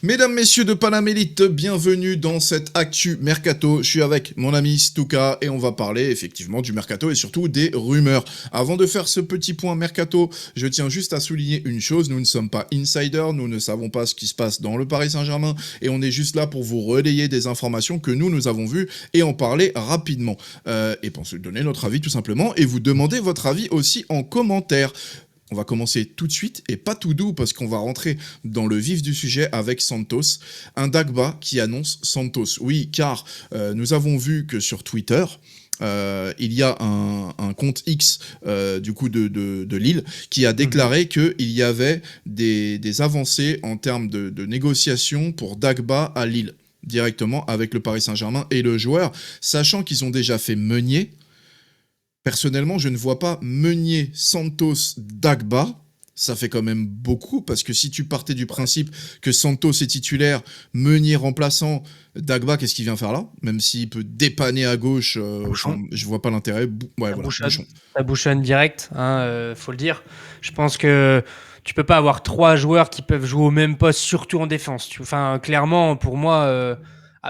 Mesdames, messieurs de Paname Elite, bienvenue dans cette Actu Mercato. Je suis avec mon ami Stuka et on va parler effectivement du Mercato et surtout des rumeurs. Avant de faire ce petit point Mercato, je tiens juste à souligner une chose, nous ne sommes pas insiders, nous ne savons pas ce qui se passe dans le Paris Saint-Germain et on est juste là pour vous relayer des informations que nous avons vues et en parler rapidement. Et pour se donner notre avis tout simplement et vous demander votre avis aussi en commentaire. On va commencer tout de suite et pas tout doux parce qu'on va rentrer dans le vif du sujet avec Santos. Un Dagba qui annonce Santos. Oui, car nous avons vu que sur Twitter, il y a un compte X du coup de Lille qui a déclaré qu'il y avait des avancées en termes de négociations pour Dagba à Lille, directement avec le Paris Saint-Germain et le joueur, sachant qu'ils ont déjà fait Meunier. Personnellement, je ne vois pas Meunier, Santos, Dagba. Ça fait quand même beaucoup, parce que si tu partais du principe que Santos est titulaire, Meunier remplaçant, Dagba, qu'est-ce qu'il vient faire là? Même s'il peut dépanner à gauche, je vois pas l'intérêt. Bouchon. Ça bouchonne direct, hein, faut le dire. Je pense que tu peux pas avoir trois joueurs qui peuvent jouer au même poste, surtout en défense. Enfin, clairement, pour moi,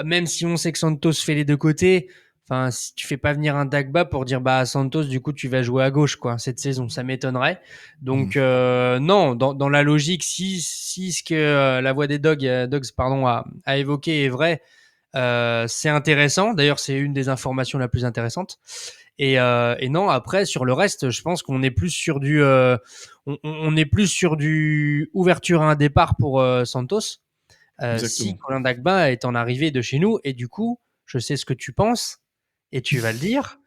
même si on sait que Santos fait les deux côtés, enfin, si tu fais pas venir un Dagba pour dire bah Santos, du coup, tu vas jouer à gauche, quoi, cette saison, ça m'étonnerait. Donc non, dans la logique, si ce que la voix des Dogs, pardon, a évoqué est vrai, c'est intéressant. D'ailleurs, c'est une des informations la plus intéressante. Et non, après sur le reste, je pense qu'on est plus sur on est plus sur du ouverture à un départ pour Santos. Si Exactement. Colin Dagba est en arrivée de chez nous, et du coup, je sais ce que tu penses et tu vas le dire.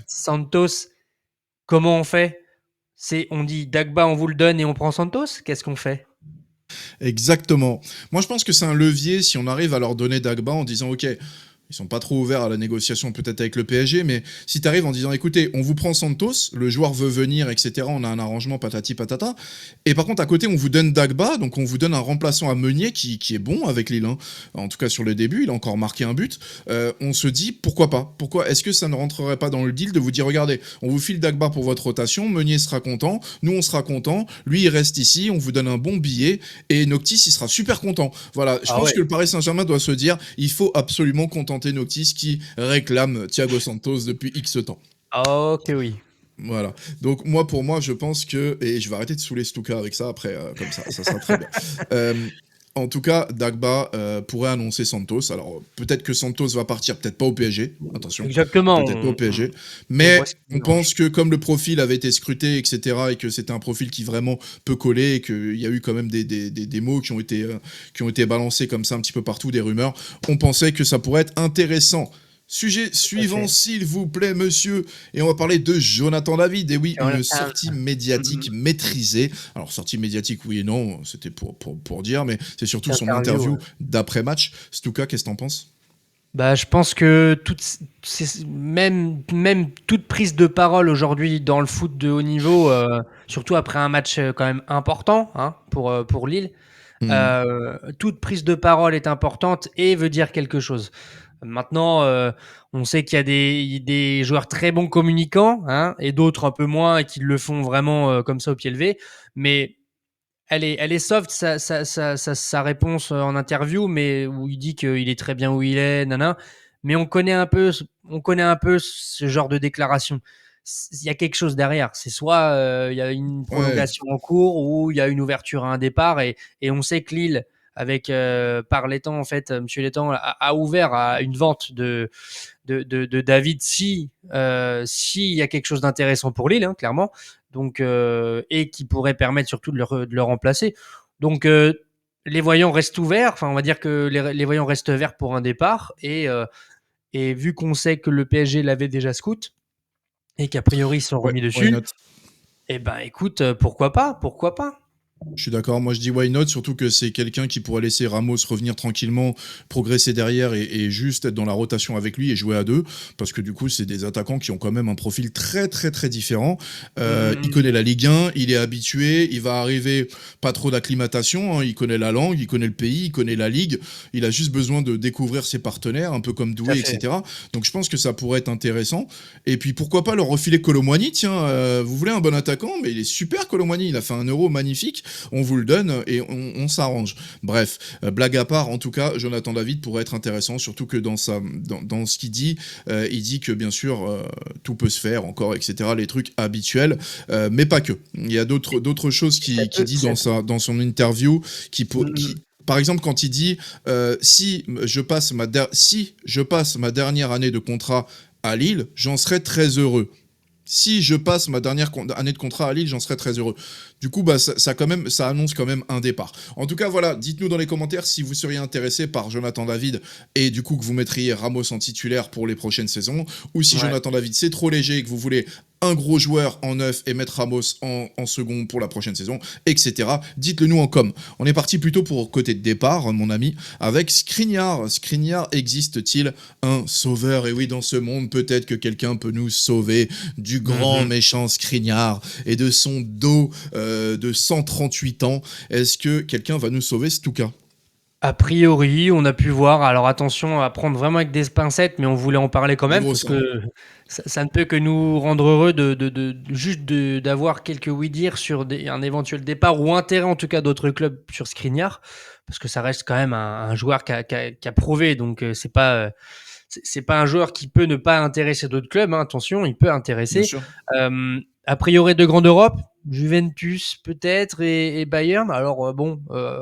Santos, comment on fait? On dit Dagba, on vous le donne et on prend Santos. Qu'est-ce qu'on fait? Exactement. Moi, je pense que c'est un levier si on arrive à leur donner Dagba en disant, ok, ils sont pas trop ouverts à la négociation peut-être avec le PSG, mais si tu arrives en disant, écoutez, on vous prend Santos, le joueur veut venir, etc., on a un arrangement patati patata, et par contre à côté on vous donne Dagba, donc on vous donne un remplaçant à Meunier qui est bon avec Lille, hein. En tout cas sur le début, il a encore marqué un but, on se dit, pourquoi pas? Pourquoi est-ce que ça ne rentrerait pas dans le deal de vous dire, regardez, on vous file Dagba pour votre rotation, Meunier sera content, nous on sera content, lui il reste ici, on vous donne un bon billet, et Noctis il sera super content. Voilà, je pense que le Paris Saint-Germain doit se dire, il faut absolument contenter Noctis qui réclame Thiago Santos depuis X temps. Ok, oui. Voilà. Donc moi, pour moi, je pense que... Et je vais arrêter de saouler Stuka avec ça après, comme ça sera très bien. En tout cas, Dagba pourrait annoncer Santos. Alors, peut-être que Santos va partir, peut-être pas au PSG. Attention. Exactement. Peut-être pas au PSG. Mais on pense que comme le profil avait été scruté, etc., et que c'était un profil qui vraiment peut coller, et qu'il y a eu quand même des mots qui ont été balancés comme ça un petit peu partout, des rumeurs, on pensait que ça pourrait être intéressant. Sujet suivant, s'il vous plaît, monsieur. Et on va parler de Jonathan David. Et oui, une sortie médiatique maîtrisée. Alors, sortie médiatique, oui et non, c'était pour dire, mais c'est surtout son interview d'après-match. Stuka, qu'est-ce que t'en penses? Bah, je pense que même toute prise de parole aujourd'hui dans le foot de haut niveau, surtout après un match quand même important, hein, pour Lille, toute prise de parole est importante et veut dire quelque chose. Maintenant, on sait qu'il y a des joueurs très bons communicants, hein, et d'autres un peu moins et qui le font vraiment comme ça au pied levé. Mais elle est soft, sa réponse en interview, mais où il dit qu'il est très bien où il est, nana. Mais on connaît un peu ce genre de déclaration. Il y a quelque chose derrière. C'est soit il y a une prolongation en cours ou il y a une ouverture à un départ. Et on sait que Lille, avec par Létang, en fait, Monsieur Létang a ouvert à une vente de David s'il y a quelque chose d'intéressant pour Lille, hein, clairement. Donc, et qui pourrait permettre surtout de le remplacer. Donc, les voyants restent ouverts. Enfin, on va dire que les voyants restent verts pour un départ. Et vu qu'on sait que le PSG l'avait déjà scout et qu'a priori ils sont remis dessus, eh ben écoute, pourquoi pas? Je suis d'accord, moi je dis why not, surtout que c'est quelqu'un qui pourrait laisser Ramos revenir tranquillement, progresser derrière et juste être dans la rotation avec lui et jouer à deux, parce que du coup c'est des attaquants qui ont quand même un profil très très très différent. Il connaît la Ligue 1, il est habitué, il va arriver pas trop d'acclimatation, hein, il connaît la langue, il connaît le pays, il connaît la Ligue, il a juste besoin de découvrir ses partenaires, un peu comme Doué, etc. Donc je pense que ça pourrait être intéressant. Et puis pourquoi pas leur refiler Kolo Muani, tiens, vous voulez un bon attaquant, mais il est super Kolo Muani, il a fait un Euro magnifique. on vous le donne et on s'arrange. Bref, blague à part, en tout cas, Jonathan David pourrait être intéressant, surtout que dans ce qu'il dit, il dit que bien sûr, tout peut se faire encore, etc., les trucs habituels, mais pas que. Il y a d'autres choses qu'il dit dans son interview qui par exemple, quand il dit si je passe ma dernière année de contrat à Lille, j'en serais très heureux. Si je passe ma dernière année de contrat à Lille, j'en serais très heureux. Du coup, ça annonce quand même un départ. En tout cas, voilà, dites-nous dans les commentaires si vous seriez intéressé par Jonathan David et du coup que vous mettriez Ramos en titulaire pour les prochaines saisons, ou si Jonathan David c'est trop léger et que vous voulez un gros joueur en neuf et mettre Ramos en second pour la prochaine saison, etc. Dites-le nous en com. On est parti plutôt pour côté de départ, mon ami, avec Skriniar. Skriniar, existe-t-il un sauveur? Et oui, dans ce monde, peut-être que quelqu'un peut nous sauver du grand méchant Skriniar et de son dos de 138 ans. Est-ce que quelqu'un va nous sauver, Stuka? A priori, on a pu voir, alors attention à prendre vraiment avec des pincettes, mais on voulait en parler quand même, parce que ça ne peut que nous rendre heureux d'avoir quelques oui-dire sur un éventuel départ ou intérêt en tout cas d'autres clubs sur Skriniar, parce que ça reste quand même un joueur qui a prouvé, donc c'est pas un joueur qui peut ne pas intéresser d'autres clubs, hein, attention, il peut intéresser. Bien sûr. A priori de grande Europe, Juventus peut-être et Bayern. Alors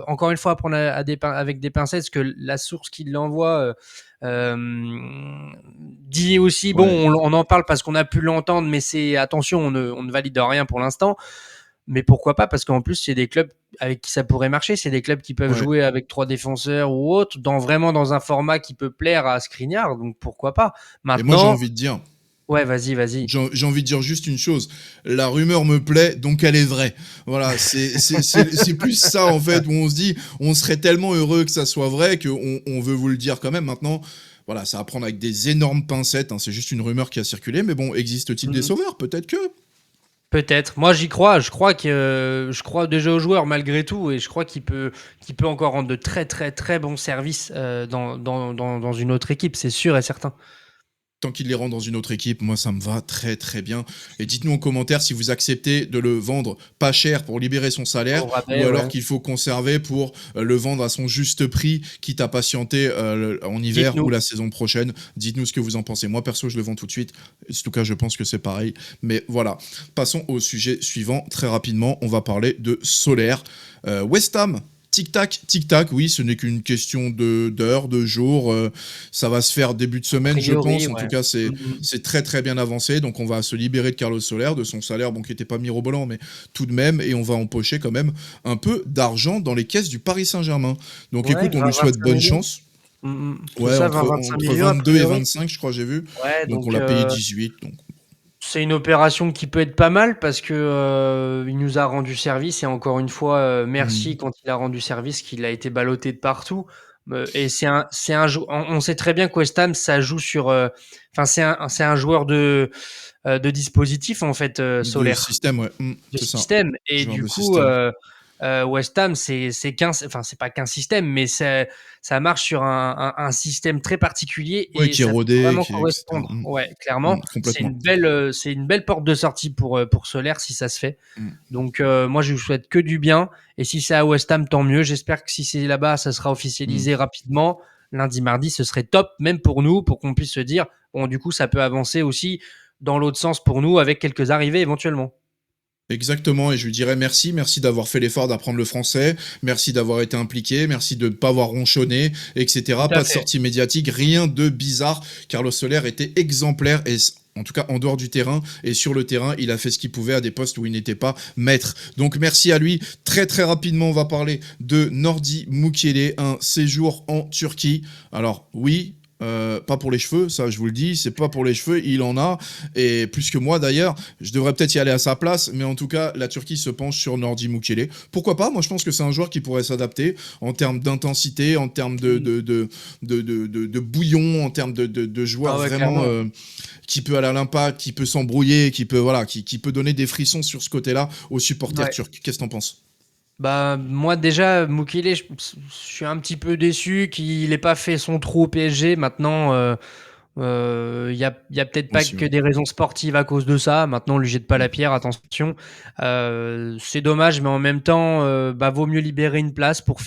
encore une fois à prendre avec des pincettes, parce que la source qui l'envoie dit aussi, on en parle parce qu'on a pu l'entendre, mais c'est attention, on ne valide rien pour l'instant. Mais pourquoi pas, parce qu'en plus c'est des clubs avec qui ça pourrait marcher, c'est des clubs qui peuvent jouer avec 3 défenseurs ou autre, vraiment dans un format qui peut plaire à Skriniar, donc pourquoi pas. Maintenant, et moi j'ai envie de dire, ouais, vas-y. J'ai envie de dire juste une chose. La rumeur me plaît, donc elle est vraie. Voilà, c'est plus ça, en fait, où on se dit, on serait tellement heureux que ça soit vrai qu'on veut vous le dire quand même. Maintenant, voilà, ça va prendre avec des énormes pincettes. Hein, c'est juste une rumeur qui a circulé. Mais bon, existe-t-il des sauveurs? Peut-être que... Peut-être. Moi, j'y crois. Je crois déjà au joueur malgré tout, et je crois qu'il peut encore rendre de très très très bons services dans une autre équipe, c'est sûr et certain. Tant qu'il les rend dans une autre équipe, moi ça me va très très bien. Et dites-nous en commentaire si vous acceptez de le vendre pas cher pour libérer son salaire, ou alors qu'il faut conserver pour le vendre à son juste prix, quitte à patienter en hiver ou la saison prochaine. Dites-nous ce que vous en pensez. Moi perso, je le vends tout de suite. En tout cas, je pense que c'est pareil. Mais voilà, passons au sujet suivant. Très rapidement, on va parler de Soler. West Ham. Tic-tac, oui, ce n'est qu'une question d'heures, de jours. Ça va se faire début de semaine, je pense. En tout cas, c'est très très bien avancé. Donc, on va se libérer de Carlos Soler, de son salaire, bon, qui n'était pas mirobolant, mais tout de même. Et on va empocher quand même un peu d'argent dans les caisses du Paris Saint-Germain. Donc, écoute, on lui souhaite bonne chance. Ouais, entre 22 et 25, je crois, j'ai vu. Ouais, donc on l'a payé 18. Donc. C'est une opération qui peut être pas mal parce que il nous a rendu service, et encore une fois, merci quand il a rendu service, qu'il a été ballotté de partout. Et on sait très bien que West Ham, ça joue sur, c'est un joueur de dispositif en fait, Soler. De système, ouais. De système. Et du coup, West Ham, c'est pas qu'un système, mais ça marche sur un système très particulier, et qui est rodé, peut vraiment correspondre. Ouais, clairement. C'est une belle porte de sortie pour Soler si ça se fait. Donc moi je vous souhaite que du bien, et si c'est à West Ham, tant mieux. J'espère que si c'est là-bas, ça sera officialisé rapidement. Lundi, mardi, ce serait top, même pour nous, pour qu'on puisse se dire, bon, du coup, ça peut avancer aussi dans l'autre sens pour nous, avec quelques arrivées éventuellement. Exactement, et je lui dirais merci d'avoir fait l'effort d'apprendre le français, merci d'avoir été impliqué, merci de ne pas avoir ronchonné, etc. Pas de sortie médiatique, rien de bizarre. Carlos Soler était exemplaire, et en tout cas en dehors du terrain, et sur le terrain, il a fait ce qu'il pouvait à des postes où il n'était pas maître. Donc merci à lui. Très très rapidement, on va parler de Nordi Mukiele, un séjour en Turquie. Alors oui, pas pour les cheveux, ça je vous le dis, c'est pas pour les cheveux, il en a, et plus que moi d'ailleurs. Je devrais peut-être y aller à sa place, mais en tout cas la Turquie se penche sur Nordi Mukiele. Pourquoi pas? Moi je pense que c'est un joueur qui pourrait s'adapter en termes d'intensité, en termes de bouillon, en termes de joueur vraiment qui peut aller à l'impact, qui peut s'embrouiller, qui peut donner des frissons sur ce côté-là aux supporters turcs. Qu'est-ce que t'en penses? Bah, moi déjà, Mukiele, je suis un petit peu déçu qu'il n'ait pas fait son trou au PSG. Maintenant, Il y a peut-être pas Aussi, que ouais. des raisons sportives à cause de ça. Maintenant, on lui jette pas la pierre, attention. C'est dommage, mais en même temps, vaut mieux libérer une place pour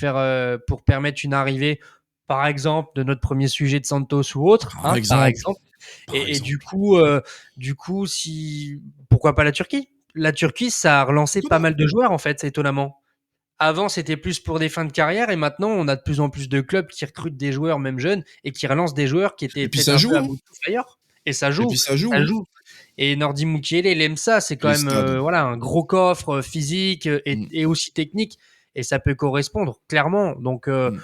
permettre une arrivée, par exemple, de notre premier sujet de Santos ou autre, Par hein, par exemple, exemple. par Et du exemple. coup, si pourquoi pas la Turquie? La Turquie, ça a relancé Pourquoi pas pas? mal de joueurs, en fait, étonnamment. Avant, c'était plus pour des fins de carrière et maintenant, on a de plus en plus de clubs qui recrutent des joueurs, même jeunes, et qui relancent des joueurs qui étaient Et puis peut-être ça un peu joue, à hein. bout de souffle ailleurs. Et ça Et joue, puis ça joue, ça hein. joue. Et Nordi Mukiele, il aime ça. C'est quand Les même stades. voilà, un gros coffre physique Mmh, et aussi technique. Et ça peut correspondre, clairement. Donc, mmh.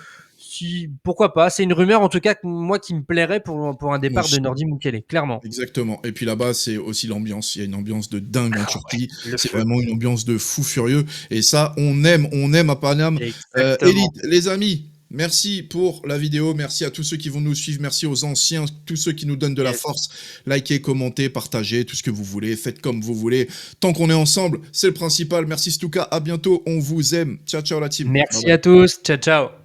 pourquoi pas. C'est une rumeur, en tout cas, moi, qui me plairait pour un Moi départ de aussi. Nordi Mukiele, clairement. Exactement. Et puis là-bas, c'est aussi l'ambiance. Il y a une ambiance de dingue en Ah ouais, Turquie. le C'est feu. vraiment une ambiance de fou furieux. Et ça, on aime à Paname. Exactement. Elite, les amis, merci pour la vidéo. Merci à tous ceux qui vont nous suivre. Merci aux anciens, tous ceux qui nous donnent de la Yes. force. Likez, commentez, partagez, tout ce que vous voulez. Faites comme vous voulez. Tant qu'on est ensemble, c'est le principal. Merci Stuka. À bientôt. On vous aime. Ciao, ciao la team. Bye Merci bye. à tous. Ciao, ciao.